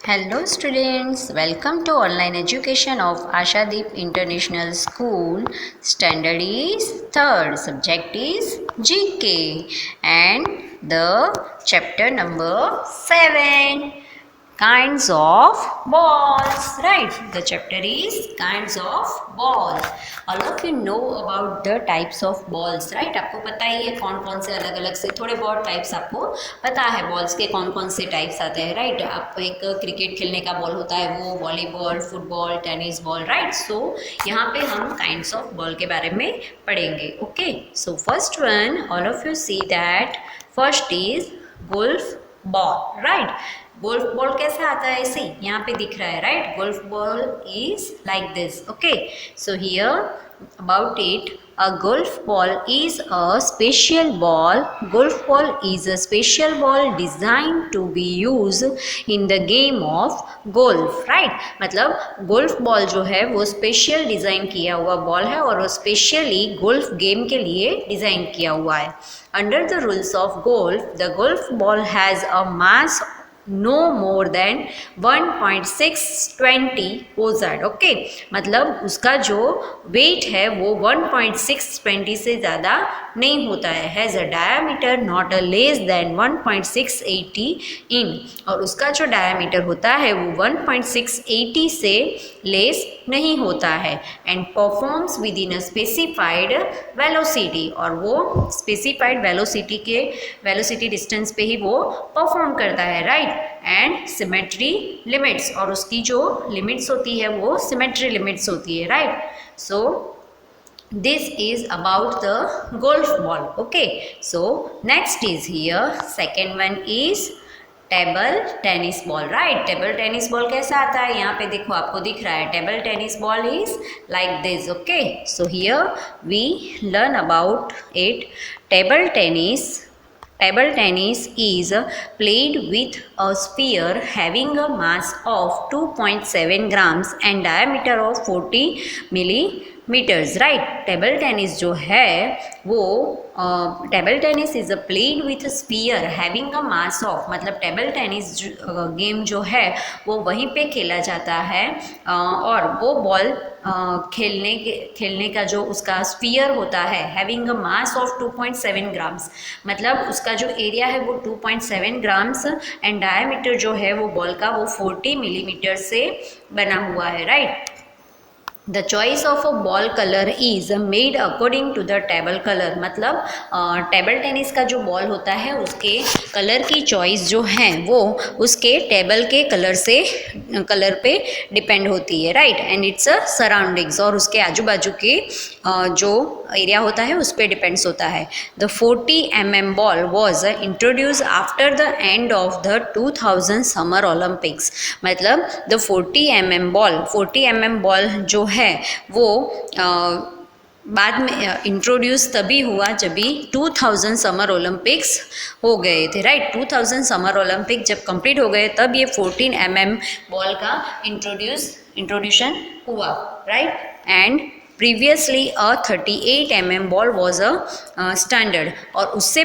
Hello students, welcome to online education of Ashadeep International School. Standard is 3rd, subject is GK and the chapter number 7. Kinds of balls, right? The chapter is kinds of balls. All of you know about the types of balls, right? आपको पता ही है कौन कौन से अलग अलग से थोड़े बहुत टाइप्स आपको पता है बॉल्स के कौन कौन से टाइप्स आते हैं, राइट? आपको एक क्रिकेट खेलने का बॉल होता है वो, volleyball, football, tennis ball, right? So यहाँ पे हम काइंड्स ऑफ बॉल के बारे में पढ़ेंगे. Okay, so first one, all of you see that first is golf ball, right? Golf ball कैसा आता है? ऐसे यहाँ पे दिख रहा है, right? Golf ball is like this. Okay, so here about it, a golf ball is a special ball. Golf ball is a special ball designed to be used in the game of golf, right? मतलब golf ball जो है वो special design किया हुआ ball है और वो specially golf game के लिए डिज़ाइन किया हुआ है. Under the rules of golf, the golf ball has a mass no more than 1.620 ओजार्ड. Okay, मतलब उसका जो वेट है वो 1.620 से ज़्यादा नहीं होता है. Has a diameter not a less than 1.680 इन, और उसका जो डायामीटर होता है वो 1.680 से लेस नहीं होता है. And performs with in a specified velocity, और वो स्पेसिफाइड वेलोसिटी डिस्टेंस पे ही वो परफॉर्म करता है, राइट? एंड सिमेट्री लिमिट्स, और उसकी जो लिमिट्स होती है वो सिमेट्री लिमिट्स होती है, right? So this is about the golf ball. Okay, so next is here second one is table tennis ball, right? Table tennis ball कैसा आता है? यहाँ पे देखो, आपको दिख रहा है. Table tennis ball is like this. Okay, so here we learn about it. Table tennis is played with a sphere having a mass of 2.7 grams and diameter of 40 millimeters, right? Table tennis जो है वो table tennis is played with sphere having a mass of, मतलब table tennis game जो है वो वहीं पे खेला जाता है और वो बॉल खेलने का जो उसका स्फीयर होता है having a mass of 2.7 grams, मतलब उसका जो एरिया है वो 2.7 ग्राम्स एंड डायमीटर जो है वो बॉल का वो 40 मिलीमीटर से बना हुआ है, right? The choice of a ball colour is made according to the table colour, मतलब टेबल टेनिस का जो बॉल होता है उसके कलर की चॉइस जो है वो उसके टेबल के कलर पे डिपेंड होती है, right? And it's a surroundings, और उसके आजू बाजू के जो एरिया होता है उस पर डिपेंड्स होता है. The 40 mm ball was introduce after the end of the 2000 summer Olympics, मतलब द 40 mm बॉल जो है वो बाद में इंट्रोड्यूस तभी हुआ जब भी 2000 समर ओलंपिक्स हो गए थे, राइट? 2000 समर ओलंपिक जब कंप्लीट हो गए तब ये 14 mm बॉल का इंट्रोड्यूशन हुआ, right? And previously a 38 mm ball was a standard, और उससे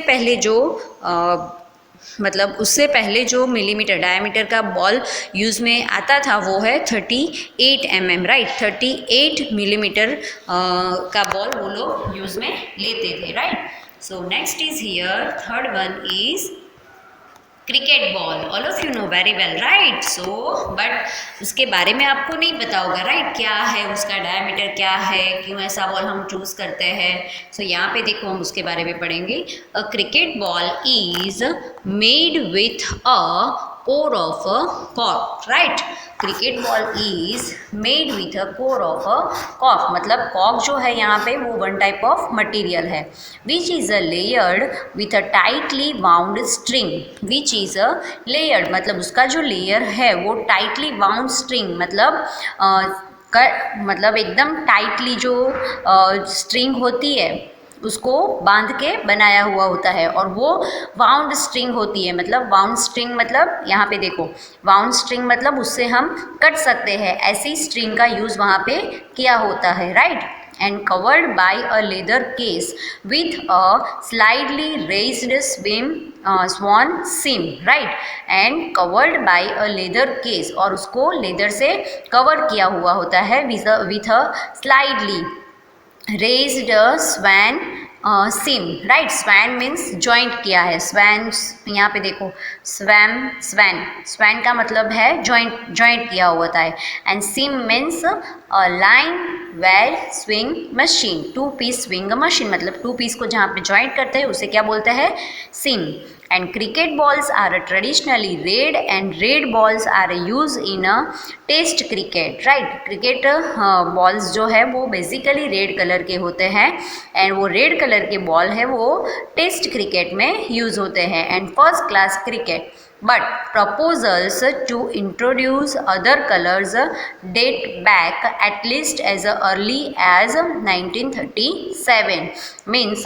पहले जो मिलीमीटर डायमीटर का बॉल यूज़ में आता था वो है 38 mm, राइट? 38 मिलीमीटर का बॉल वो लोग यूज़ में लेते थे, right? So next is here third one is cricket ball. All of you know very well, right? So but उसके बारे में आपको नहीं पता होगा, राइट? क्या है उसका डायमीटर, क्या है, क्यों ऐसा बॉल हम चूज़ करते हैं. सो यहाँ पे देखो हम उसके बारे में पढ़ेंगे. A cricket ball is made with a core of a cork, right? Cricket ball is made with a core of a cork, मतलब कॉर्क जो है यहाँ पे वो वन टाइप ऑफ मटेरियल है. Which is a layered with a tightly bound string. Which is a layered, मतलब उसका जो लेयर है वो टाइटली बाउंड स्ट्रिंग, मतलब एकदम टाइटली जो स्ट्रिंग होती है उसको बांध के बनाया हुआ होता है, और वो वाउंड स्ट्रिंग होती है. मतलब वाउंड स्ट्रिंग मतलब यहाँ पे देखो, वाउंड स्ट्रिंग मतलब उससे हम कट सकते हैं, ऐसी स्ट्रिंग का यूज़ वहाँ पे किया होता है, right? and covered by a leather case with a slightly raised swan seam, right, and covered by a leather case, और उसको लेदर से कवर किया हुआ होता है with a slightly raised swan seam, right. Swan means joint किया है. Swan यहाँ पे देखो, स्वैन का मतलब है जॉइंट किया होता है. And seam means line well swing machine, 2 piece swing machine, मतलब 2 पीस को जहाँ पे जॉइंट करते हैं उसे क्या बोलते हैं, सीम. And cricket balls are traditionally red, and red balls are used in a test cricket, right. Cricket balls जो है वो बेसिकली रेड कलर के होते हैं, एंड वो रेड कलर के बॉल है वो टेस्ट क्रिकेट में यूज़ होते हैं and first class cricket. But proposals to introduce other colors date back at least as early as 1937. Means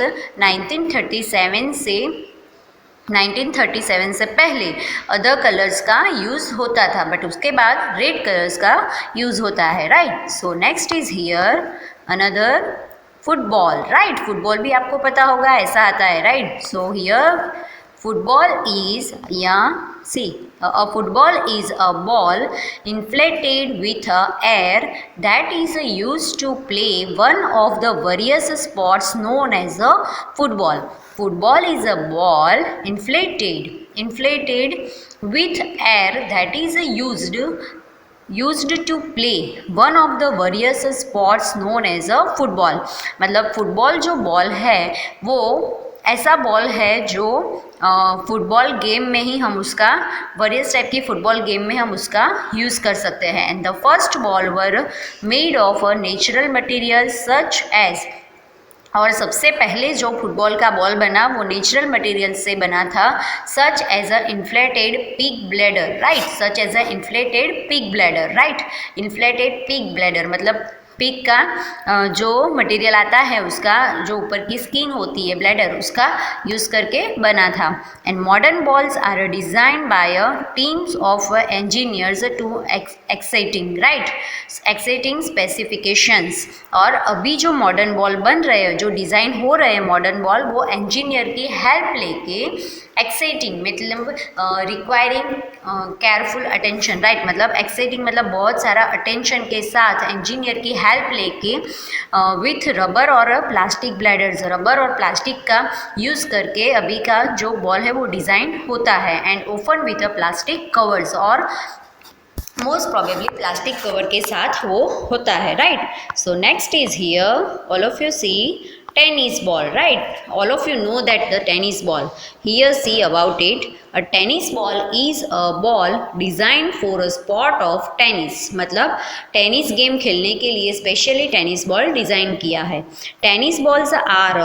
1937 से पहले अदर कलर्स का यूज़ होता था, बट उसके बाद रेड कलर्स का यूज़ होता है, right. So next is here another football, right. Football भी आपको पता होगा ऐसा आता है, right. So here football is, a football is a ball inflated with air that is used to play one of the various sports known as a football. Football is a ball inflated with air that is used to play one of the various sports known as a football. मतलब football जो ball है वो ऐसा ball है जो football game में ही हम उसका, वेरियस टाइप की फुटबॉल गेम में हम उसका यूज़ कर सकते हैं. And the first ball were made of a natural material such as, और सबसे पहले जो फुटबॉल का बॉल बना वो नेचुरल मटेरियल से बना था. Such as a inflated pig bladder, right. Such as a inflated pig bladder, right. Inflated pig bladder मतलब पिग का जो मटेरियल आता है उसका जो ऊपर की स्किन होती है, ब्लैडर, उसका यूज़ करके बना था. And modern balls are design by a teams of engineers to exciting, right, exciting specifications. और अभी जो मॉडर्न बॉल बन रहे हैं, जो डिज़ाइन हो रहे हैं मॉडर्न बॉल, वो इंजीनियर की हेल्प लेके एक्साइटिंग मतलब रिक्वायरिंग केयरफुल अटेंशन, राइट. मतलब एक्साइटिंग मतलब बहुत सारा अटेंशन के साथ इंजीनियर की हेल्प लेके विथ रबर और प्लास्टिक ब्लैडर्स, रबर और प्लास्टिक का यूज़ करके अभी का जो बॉल है वो डिज़ाइन होता है. And open with a plastic covers, और मोस्ट प्रोबेबली प्लास्टिक कवर के साथ वो होता है, right. So next is here all of you see tennis ball, right. All of you know that the tennis ball. Here see about it. A tennis ball is a ball designed for a sport of tennis. मतलब tennis game खेलने के लिए specially tennis ball design किया है. Tennis balls are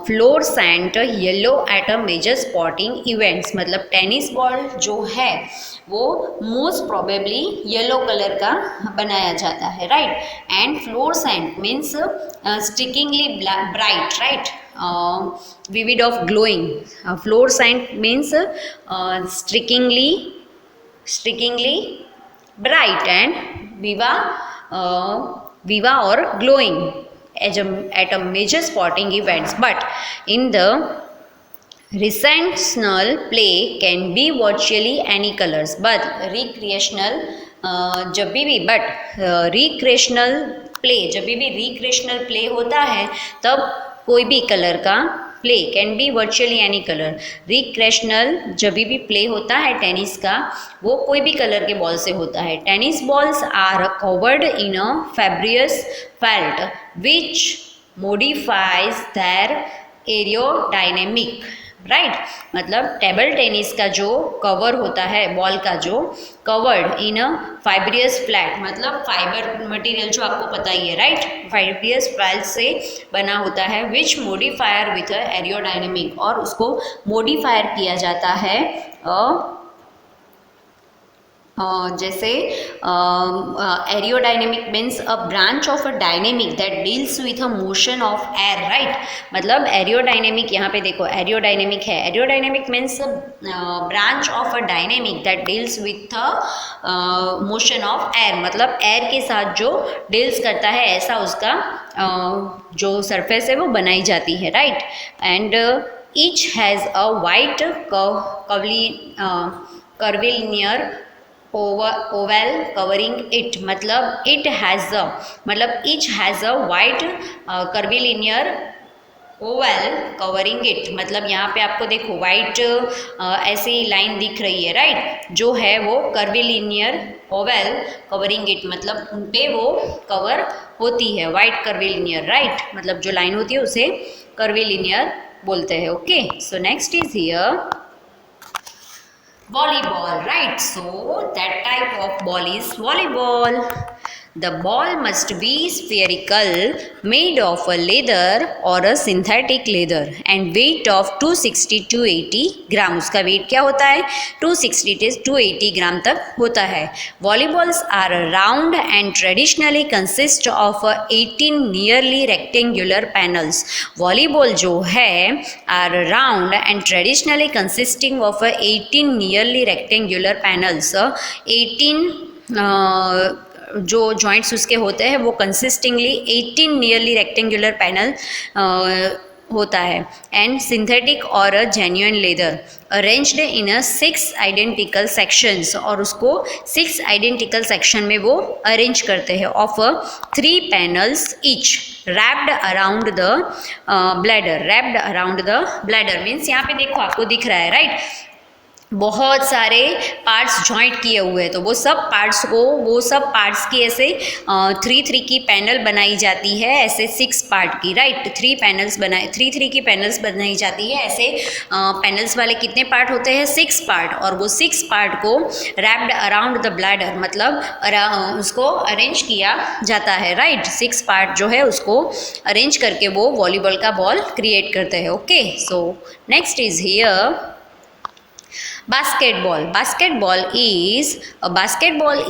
fluorescent yellow at a major sporting events. मतलब tennis ball जो है वो मोस्ट प्रोबेबली येलो कलर का बनाया जाता है, right. And fluorescent means strikingly bright, right. vivid of glowing. Fluorescent means strikingly bright, and viva or glowing at a major sporting events. But in the recreational play can be virtually any colors. But recreational जब भी recreational play जब भी recreational play होता है तब कोई भी colour का play, can be virtually any colour. Recreational जब भी प्ले होता है टेनिस का वो कोई भी कलर के बॉल से होता है. Tennis balls are covered in a fibrous felt which modifies their aerodynamic, right. मतलब टेबल टेनिस का जो कवर होता है बॉल का, जो covered in a fibrous flat, मतलब फाइबर मटेरियल जो आपको पता ही है, राइट. फाइब्रियस फ्लैट से बना होता है. विच मोडिफायर विथ एरियोडायनेमिक, और उसको मोडिफायर किया जाता है जैसे aerodynamic means a branch of a dynamic that deals with a motion of air, right. मतलब एरियोडायनेमिक, यहाँ पे देखो एरियोडायनेमिक है, aerodynamic means branch of a dynamic that deals with motion of air, मतलब एयर के साथ जो डील्स करता है ऐसा उसका जो सरफेस है वो बनाई जाती है, right. And each has a white curvilinear oval covering it, मतलब it has a, मतलब each has a white curvilinear Oval covering it, मतलब यहाँ पे आपको देखो वाइट ऐसी लाइन दिख रही है, राइट, जो है वो कर्विलिनियर ओवल कवरिंग इट, मतलब उन पे वो कवर होती है, वाइट कर्विलिनियर, राइट, मतलब जो लाइन होती है उसे कर्विलिनियर बोलते हैं। Okay, so next is here volleyball, right? So that type of ball is volleyball. The ball must be spherical, made of a leather or a synthetic leather and weight of 260 to 80 ग्राम। उसका wait क्या होता है? 260 to 80 ग्राम तक होता है। Volleyballs are round and traditionally consist of 18 nearly rectangular panels. Volleyball जो है are round and traditionally consisting of 18 nearly rectangular panels. 18 जो जॉइंट्स उसके होते हैं वो कंसिस्टिंगली 18 नियरली रेक्टेंगुलर पैनल होता है एंड सिंथेटिक और a genuine leather arranged in a 6 identical sections, और उसको 6 आइडेंटिकल सेक्शन में वो अरेंज करते हैं of 3 panels each wrapped around the bladder. Wrapped around the bladder means यहाँ पे देखो आपको दिख रहा है, राइट, बहुत सारे पार्ट्स जॉइंट किए हुए हैं, तो वो सब पार्ट्स की ऐसे 3 की पैनल बनाई जाती है, ऐसे 6 पार्ट की, राइट, 3 की पैनल्स बनाई जाती है ऐसे। पैनल्स वाले कितने पार्ट होते हैं? 6 पार्ट, और वो 6 पार्ट को रैप्ड अराउंड द ब्लैडर, मतलब उसको अरेंज किया जाता है, राइट। 6 पार्ट जो है उसको अरेंज करके वो वॉलीबॉल का बॉल क्रिएट करते हैं। Okay, so next is here basketball. Basketball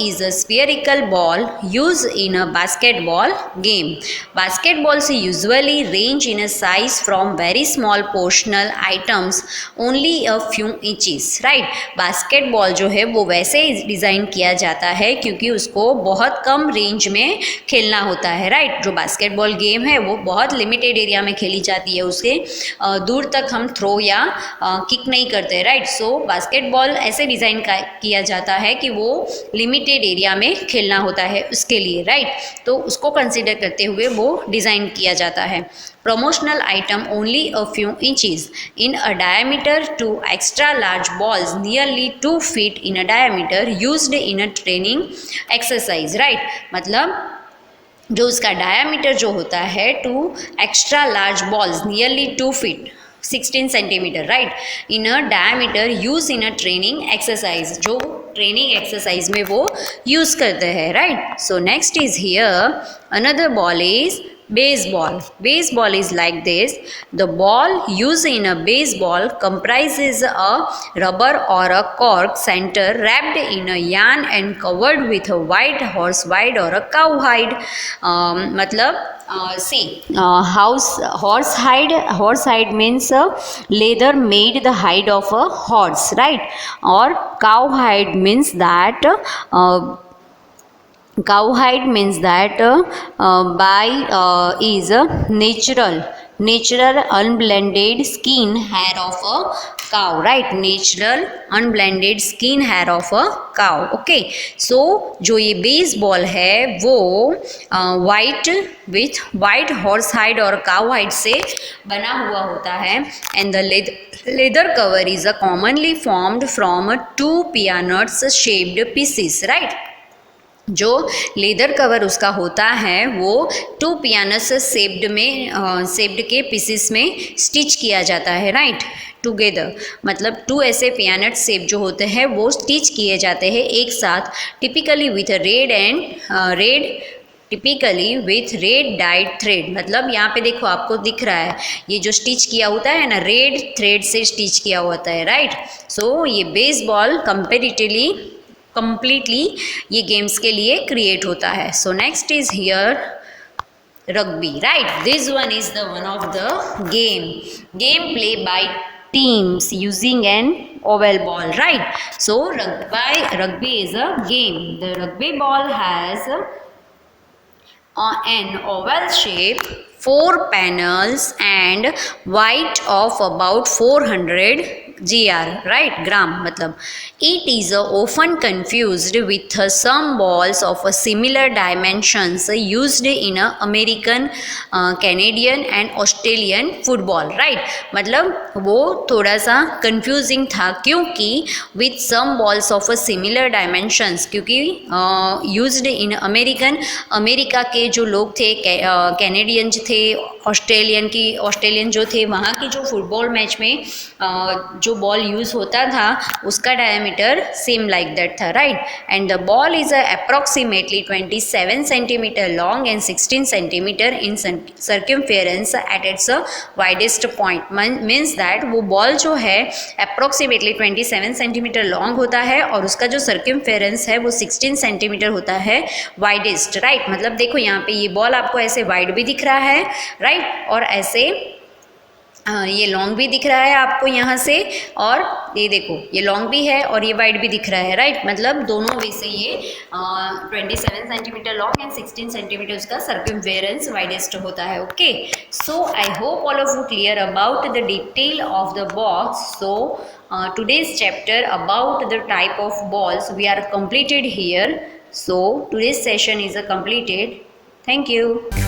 is a spherical ball used in a basketball game. Basketballs usually range in a size from very small portional items only a few inches, right? Basketball जो है वो वैसे design किया जाता है क्योंकि उसको बहुत कम रेंज में खेलना होता है, राइट। जो बास्केटबॉल गेम है वो बहुत लिमिटेड एरिया में खेली जाती है, उसके दूर तक हम थ्रो या किक नहीं करते, राइट। सो बास्केटबॉल ऐसे डिज़ाइन किया जाता है कि वो लिमिटेड एरिया में खेलना होता है उसके लिए, राइट, तो उसको कंसिडर करते हुए वो डिज़ाइन किया जाता है। Promotional item only a few inches in a diameter to extra large balls nearly 2 feet in a diameter used in a training exercise, right, मतलब जो उसका डायमीटर जो होता है two extra large balls nearly 2 feet 16 centimetre, right, in a diameter use in a training exercise, जो training exercise में वो use करते हैं, right. So next is here another ball is baseball. Baseball is like this. The ball used in a baseball comprises a rubber or a cork center wrapped in a yarn and covered with a white horsehide or a cowhide. मतलब horsehide means leather made the hide of a horse, right? Or cowhide means that is a natural unblended skin hair of a cow, right, natural unblended skin hair of a cow. Okay, so जो ये baseball है वो white horse hide और cow hide से बना हुआ होता है and the leather cover is a commonly formed from 2 peanuts shaped pieces, right. जो लेदर कवर उसका होता है वो 2 पियानस सेप्ड के पीसेस में स्टिच किया जाता है, राइट, टुगेदर, मतलब 2 ऐसे पियानट सेप जो होते हैं वो स्टिच किए जाते हैं एक साथ, typically with red died thread. मतलब यहाँ पे देखो आपको दिख रहा है ये जो स्टिच किया होता है ना, रेड थ्रेड से स्टिच किया होता है, राइट। सो ये बेसबॉल कंपेरेटिवली completely ये games के लिए create होता है. So next is here rugby, right? This one is the one of the game play by teams using an oval ball, right? So rugby is a game. The rugby ball has an oval shape, 4 panels and weight of about 400 gr, right? Gram मतलब. It is often confused with some balls of similar dimensions used in American, Canadian and Australian football, right? मतलब वो थोड़ा सा confusing था क्योंकि with some balls of similar dimensions, क्योंकि used in America के जो लोग थे, कैनेडियन थे, ऑस्ट्रेलियन जो थे, वहाँ की जो फुटबॉल मैच में जो बॉल यूज़ होता था उसका डायमीटर सेम लाइक दैट था, right? And the ball is approximately 27 centimetre long and 16 centimetre in circumference at its widest point. Means that वो बॉल जो है अप्रॉक्सीमेटली 27 सेंटीमीटर लॉन्ग होता है और उसका जो सर्कमफेरेंस है वो 16 सेंटीमीटर होता है वाइडेस्ट, राइट? मतलब देखो यहाँ पे ये बॉल आपको ऐसे वाइड भी दिख रहा है, राइट? और ऐसे ये लॉन्ग भी दिख रहा है आपको यहाँ से, और ये देखो ये लॉन्ग भी है और ये वाइड भी दिख रहा है, राइट? मतलब दोनों वे से ये 27 सेंटीमीटर लॉन्ग एंड 16 सेंटीमीटर उसका सर्कमफेरेंस वाइडेस्ट होता है. Okay, so I hope all of you clear about the detail of the box. So today's chapter about the type of balls we are completed here. So today's session is completed. Thank you.